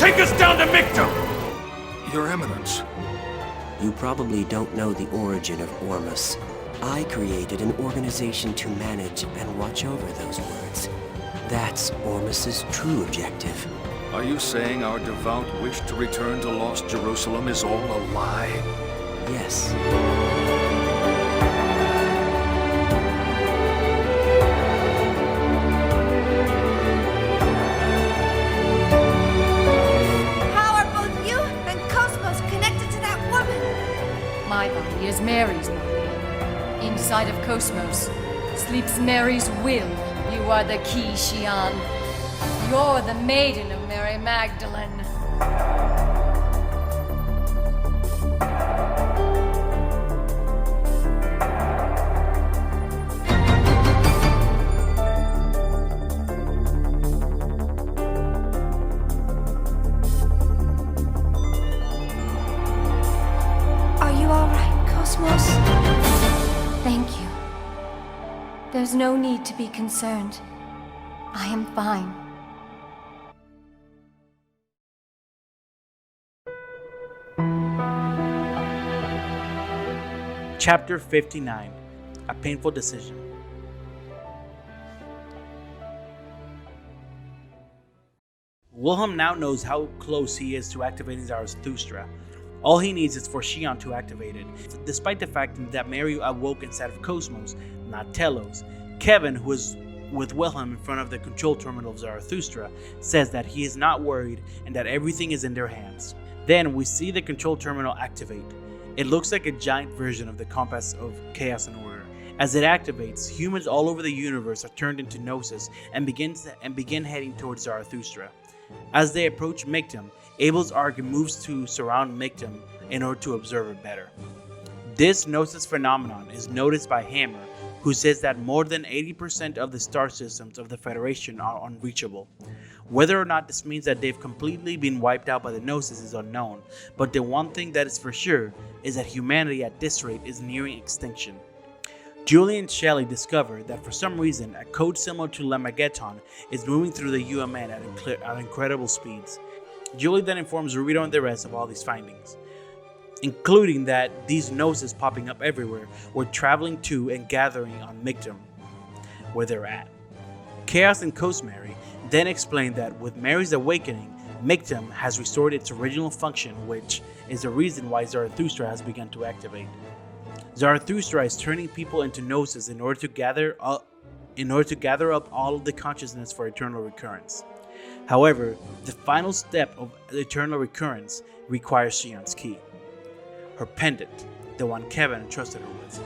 take us down to Mictum! Your Eminence. You probably don't know the origin of Ormus. I created an organization to manage and watch over those words. That's Ormus's true objective. Are you saying our devout wish to return to lost Jerusalem is all a lie? Yes. How are both you and Cosmos connected to that woman? My body is Mary's body. Inside of Cosmos sleeps Mary's will. You are the key, Shion. You're the maiden of Mary Magdalene. Are you all right, Cosmos? Thank you. There's no need to be concerned. I am fine. Chapter 59. A Painful Decision. Wilhelm now knows how close he is to activating Zarathustra. All he needs is for Shion to activate it. Despite the fact that Mary awoke inside of Cosmos, not Telos, Kevin, who is with Wilhelm in front of the control terminal of Zarathustra, says that he is not worried and that everything is in their hands. Then we see the control terminal activate. It looks like a giant version of the compass of chaos and order. As it activates, humans all over the universe are turned into Gnosis and begin heading towards Zarathustra. As they approach Mictum, Abel's arc moves to surround Mictum in order to observe it better. This Gnosis phenomenon is noticed by Hammer, who says that more than 80% of the star systems of the Federation are unreachable. Whether or not this means that they've completely been wiped out by the Gnosis is unknown, but the one thing that is for sure is that humanity at this rate is nearing extinction. Julie and Shelley discover that for some reason a code similar to Lemageton is moving through the UMN at incredible speeds. Julie then informs Rubito and the rest of all these findings, including that these Gnosis popping up everywhere were traveling to and gathering on Mictum, where they're at. Chaos and Cosmary then explain that with Mary's awakening, Mictum has restored its original function, which is the reason why Zarathustra has begun to activate. Zarathustra is turning people into Gnosis in order to gather up all of the consciousness for eternal recurrence. However, the final step of eternal recurrence requires Shion's key. Her pendant, the one Kevin entrusted her with.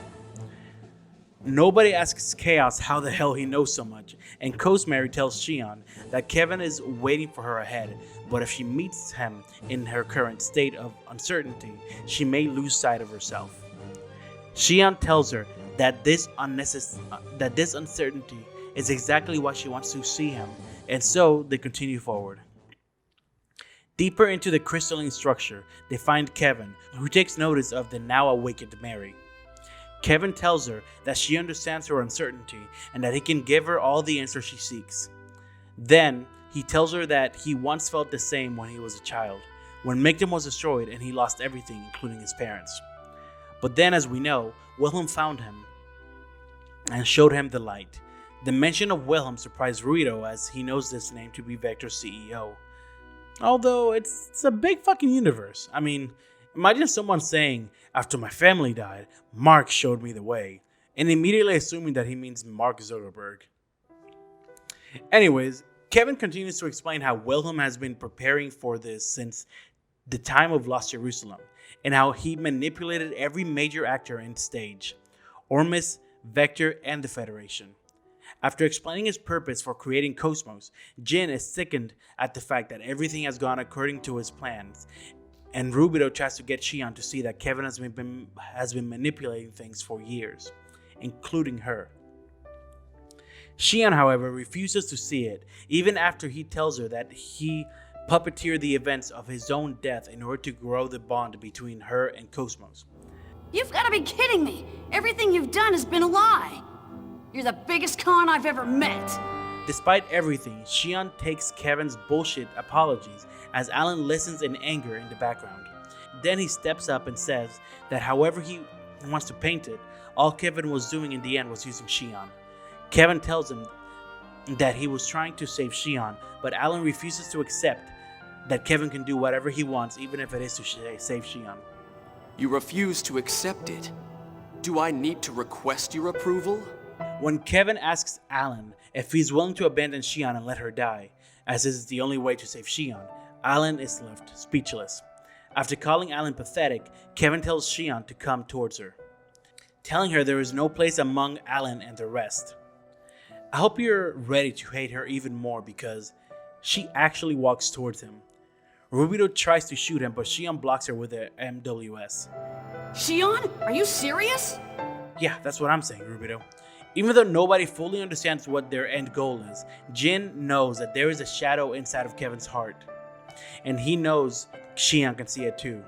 Nobody asks Chaos how the hell he knows so much, and Cosmary tells Shion that Kevin is waiting for her ahead, but if she meets him in her current state of uncertainty, she may lose sight of herself. Shion tells her that this uncertainty is exactly why she wants to see him, and so they continue forward. Deeper into the crystalline structure, they find Kevin, who takes notice of the now awakened Mary. Kevin tells her that she understands her uncertainty and that he can give her all the answers she seeks. Then, he tells her that he once felt the same when he was a child, when Mictum was destroyed and he lost everything, including his parents. But then, as we know, Wilhelm found him and showed him the light. The mention of Wilhelm surprised Rito, as he knows this name to be Vector's CEO. Although, it's a big fucking universe. I mean, imagine someone saying, after my family died, Mark showed me the way, and immediately assuming that he means Mark Zuckerberg. Anyways, Kevin continues to explain how Wilhelm has been preparing for this since the time of Lost Jerusalem, and how he manipulated every major actor in stage, Ormus, Vector, and the Federation. After explaining his purpose for creating Cosmos, Jin is sickened at the fact that everything has gone according to his plans, and Rubito tries to get Shion to see that Kevin has been manipulating things for years, including her. Shion, however, refuses to see it, even after he tells her that he puppeteered the events of his own death in order to grow the bond between her and Cosmos. You've got to be kidding me! Everything you've done has been a lie! You're the biggest con I've ever met! Despite everything, Shion takes Kevin's bullshit apologies as Alan listens in anger in the background. Then he steps up and says that however he wants to paint it, all Kevin was doing in the end was using Shion. Kevin tells him that he was trying to save Shion, but Alan refuses to accept that Kevin can do whatever he wants, even if it is to save Shion. You refuse to accept it. Do I need to request your approval? When Kevin asks Alan if he's willing to abandon Shion and let her die, as this is the only way to save Shion, Alan is left speechless. After calling Alan pathetic, Kevin tells Shion to come towards her, telling her there is no place among Alan and the rest. I hope you're ready to hate her even more because she actually walks towards him. Rubido tries to shoot him, but Shion blocks her with a MWS. Shion? Are you serious? Yeah, that's what I'm saying, Rubido. Even though nobody fully understands what their end goal is, Jin knows that there is a shadow inside of Kevin's heart. And he knows Shion can see it too.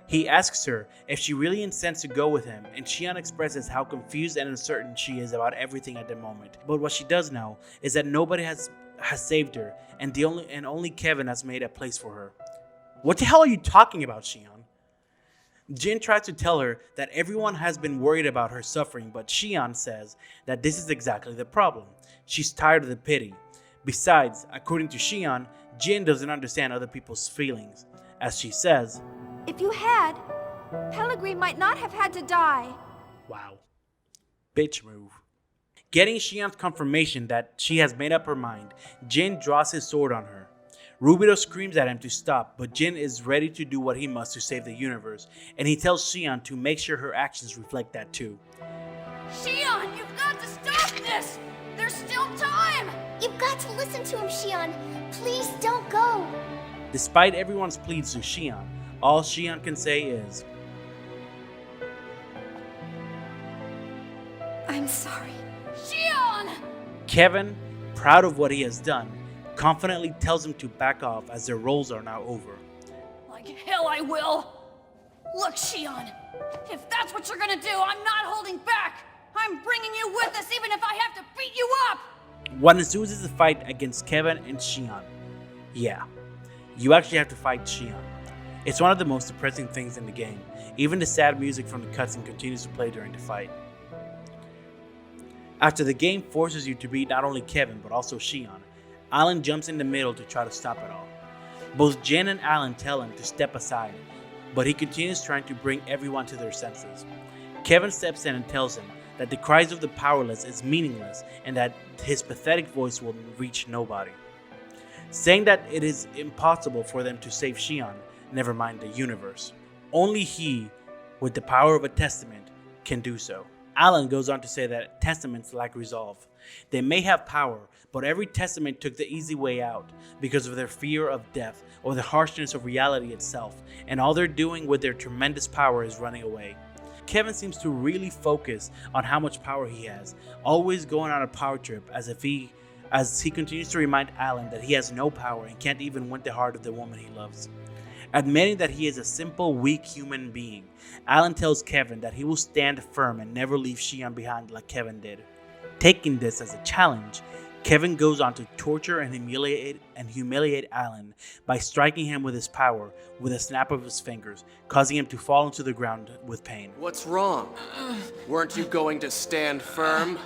He asks her if she really intends to go with him, and Shion expresses how confused and uncertain she is about everything at the moment. But what she does know is that nobody has saved her, and only Kevin has made a place for her. What the hell are you talking about, Shion? Jin tries to tell her that everyone has been worried about her suffering, but Shion says that this is exactly the problem. She's tired of the pity. Besides, according to Shion, Jin doesn't understand other people's feelings. As she says, If you had, Pellegrin might not have had to die. wow. Bitch move. Getting Shion's confirmation that she has made up her mind, Jin draws his sword on her. Rubido screams at him to stop, but Jin is ready to do what he must to save the universe, and he tells Shion to make sure her actions reflect that too. Shion, you've got to stop this! There's still time! You've got to listen to him, Shion. Please don't go. Despite everyone's pleas to Shion, all Shion can say is, I'm sorry. Shion! Kevin, proud of what he has done, confidently tells him to back off as their roles are now over. Like hell I will! Look, Shion, if that's what you're gonna do, I'm not holding back! I'm bringing you with us even if I have to beat you up! What ensues is a fight against Kevin and Shion. Yeah, you actually have to fight Shion. It's one of the most depressing things in the game. Even the sad music from the cutscene continues to play during the fight. After the game forces you to beat not only Kevin but also Shion, Alan jumps in the middle to try to stop it all. Both Jin and Alan tell him to step aside, but he continues trying to bring everyone to their senses. Kevin steps in and tells him that the cries of the powerless is meaningless and that his pathetic voice will reach nobody. Saying that it is impossible for them to save Shion, never mind the universe. Only he, with the power of a testament, can do so. Alan goes on to say that testaments lack resolve. They may have power, but every testament took the easy way out because of their fear of death or the harshness of reality itself, and all they're doing with their tremendous power is running away. Kevin seems to really focus on how much power he has, always going on a power trip as he continues to remind Alan that he has no power and can't even win the heart of the woman he loves. Admitting that he is a simple, weak human being, Alan tells Kevin that he will stand firm and never leave Shion behind like Kevin did. Taking this as a challenge, Kevin goes on to torture and humiliate Alan by striking him with his power with a snap of his fingers, causing him to fall into the ground with pain. What's wrong? Weren't you going to stand firm?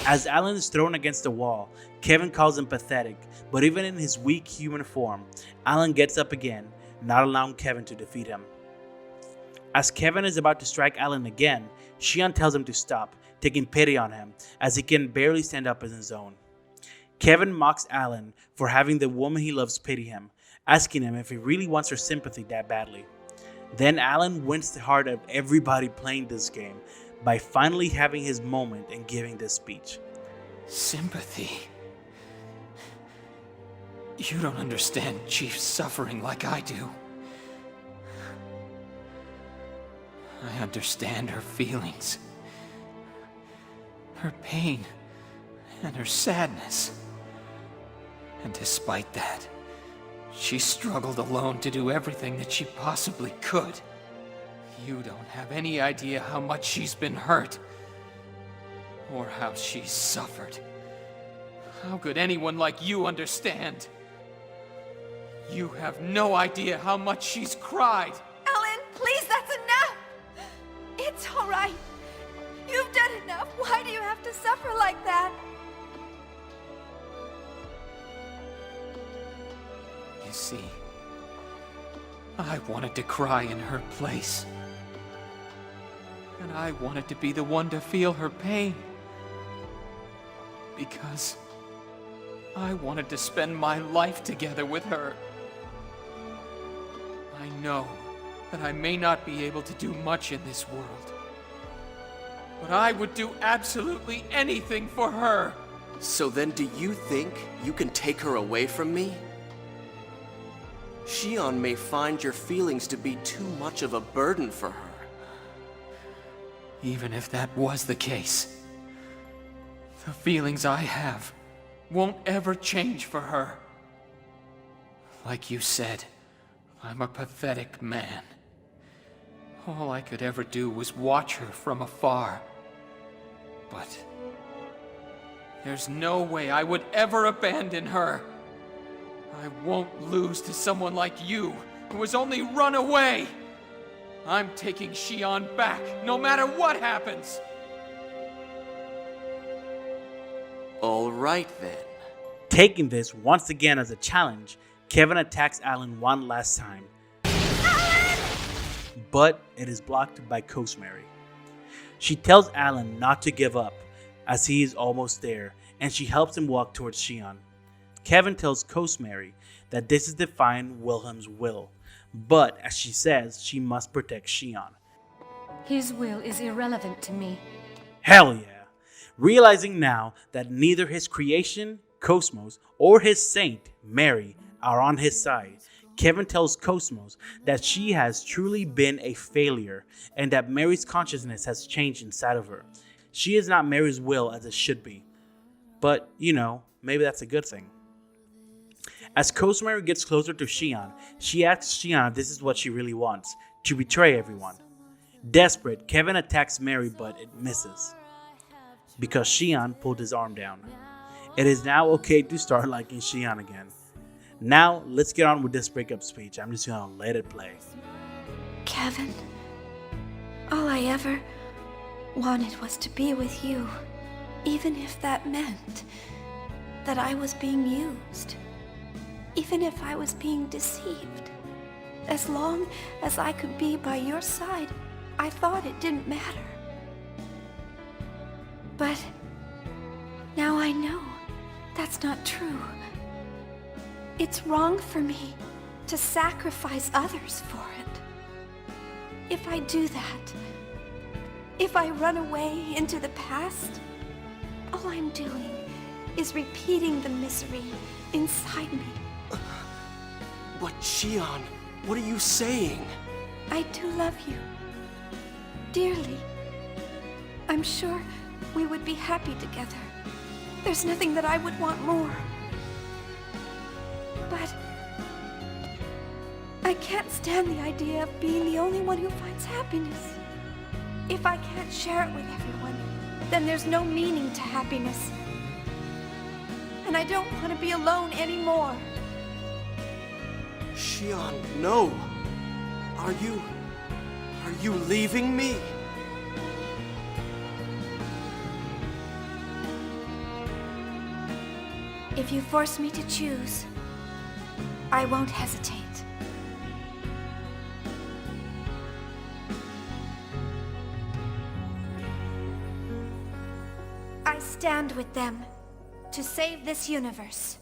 As Alan is thrown against the wall, Kevin calls him pathetic, but even in his weak human form, Alan gets up again, not allowing Kevin to defeat him. As Kevin is about to strike Alan again, Shion tells him to stop, taking pity on him as he can barely stand up on his own. Kevin mocks Alan for having the woman he loves pity him, asking him if he really wants her sympathy that badly. Then Alan wins the heart of everybody playing this game by finally having his moment and giving this speech. Sympathy? You don't understand Chief's suffering like I do. I understand her feelings, her pain, and her sadness. And despite that, she struggled alone to do everything that she possibly could. You don't have any idea how much she's been hurt, or how she's suffered. How could anyone like you understand? You have no idea how much she's cried. Ellen, please, that's enough! It's all right. You've done enough. Why do you have to suffer like that? You see, I wanted to cry in her place. And I wanted to be the one to feel her pain. Because I wanted to spend my life together with her. I know that I may not be able to do much in this world. But I would do absolutely anything for her. So then do you think you can take her away from me? Shion may find your feelings to be too much of a burden for her. Even if that was the case, the feelings I have won't ever change for her. Like you said, I'm a pathetic man. All I could ever do was watch her from afar. But there's no way I would ever abandon her. I won't lose to someone like you, who has only run away. I'm taking Shion back, no matter what happens. All right then. Taking this once again as a challenge, Kevin attacks Alan one last time. But it is blocked by Cosmary. She tells Alan not to give up, as he is almost there, and she helps him walk towards Shion. Kevin tells Cosmary that this is defying Wilhelm's will, but as she says, she must protect Shion. His will is irrelevant to me. Hell yeah! Realizing now that neither his creation, Cosmos, or his saint, Mary, are on his side, Kevin tells Cosmos that she has truly been a failure and that Mary's consciousness has changed inside of her. She is not Mary's will as it should be. But, maybe that's a good thing. As Cosmary gets closer to Shion, she asks Shion if this is what she really wants, to betray everyone. Desperate, Kevin attacks Mary, but it misses, because Shion pulled his arm down. It is now okay to start liking Shion again. Now, let's get on with this breakup speech. I'm just gonna let it play. Kevin, all I ever wanted was to be with you, even if that meant that I was being used, even if I was being deceived. As long as I could be by your side, I thought it didn't matter. But now I know that's not true. It's wrong for me to sacrifice others for it. If I do that, if I run away into the past, all I'm doing is repeating the misery inside me. But Shion, what are you saying? I do love you, dearly. I'm sure we would be happy together. There's nothing that I would want more. But I can't stand the idea of being the only one who finds happiness. If I can't share it with everyone, then there's no meaning to happiness. And I don't want to be alone anymore. Shion, no. Are you leaving me? If you force me to choose, I won't hesitate. I stand with them to save this universe.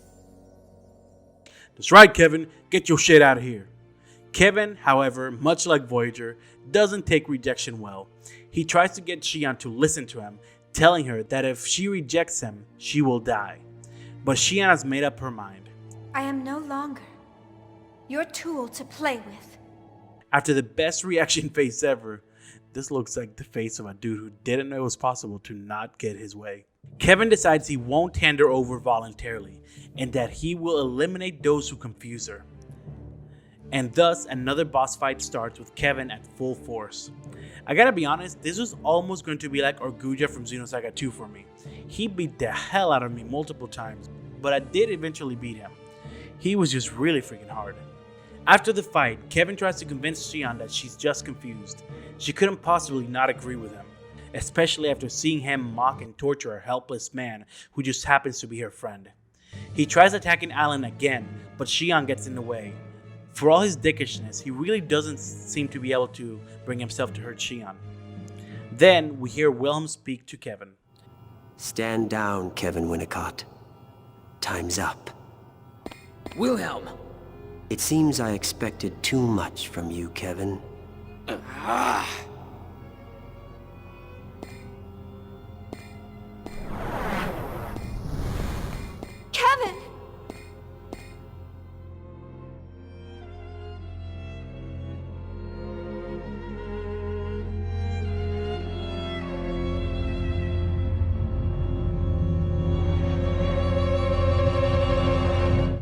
That's right, Kevin. Get your shit out of here. Kevin, however, much like Voyager, doesn't take rejection well. He tries to get Shion to listen to him, telling her that if she rejects him, she will die. But Shion has made up her mind. I am no longer your tool to play with. After the best reaction face ever, this looks like the face of a dude who didn't know it was possible to not get his way. Kevin decides he won't hand her over voluntarily, and that he will eliminate those who confuse her. And thus, another boss fight starts with Kevin at full force. I gotta be honest, this was almost going to be like Orguja from Xenosaga 2 for me. He beat the hell out of me multiple times, but I did eventually beat him. He was just really freaking hard. After the fight, Kevin tries to convince Shion that she's just confused. She couldn't possibly not agree with him, especially after seeing him mock and torture a helpless man who just happens to be her friend. He tries attacking Alan again, but Shion gets in the way. For all his dickishness, he really doesn't seem to be able to bring himself to hurt Shion. Then we hear Wilhelm speak to Kevin. Stand down, Kevin Winnicott. Time's up. Wilhelm! It seems I expected too much from you, Kevin.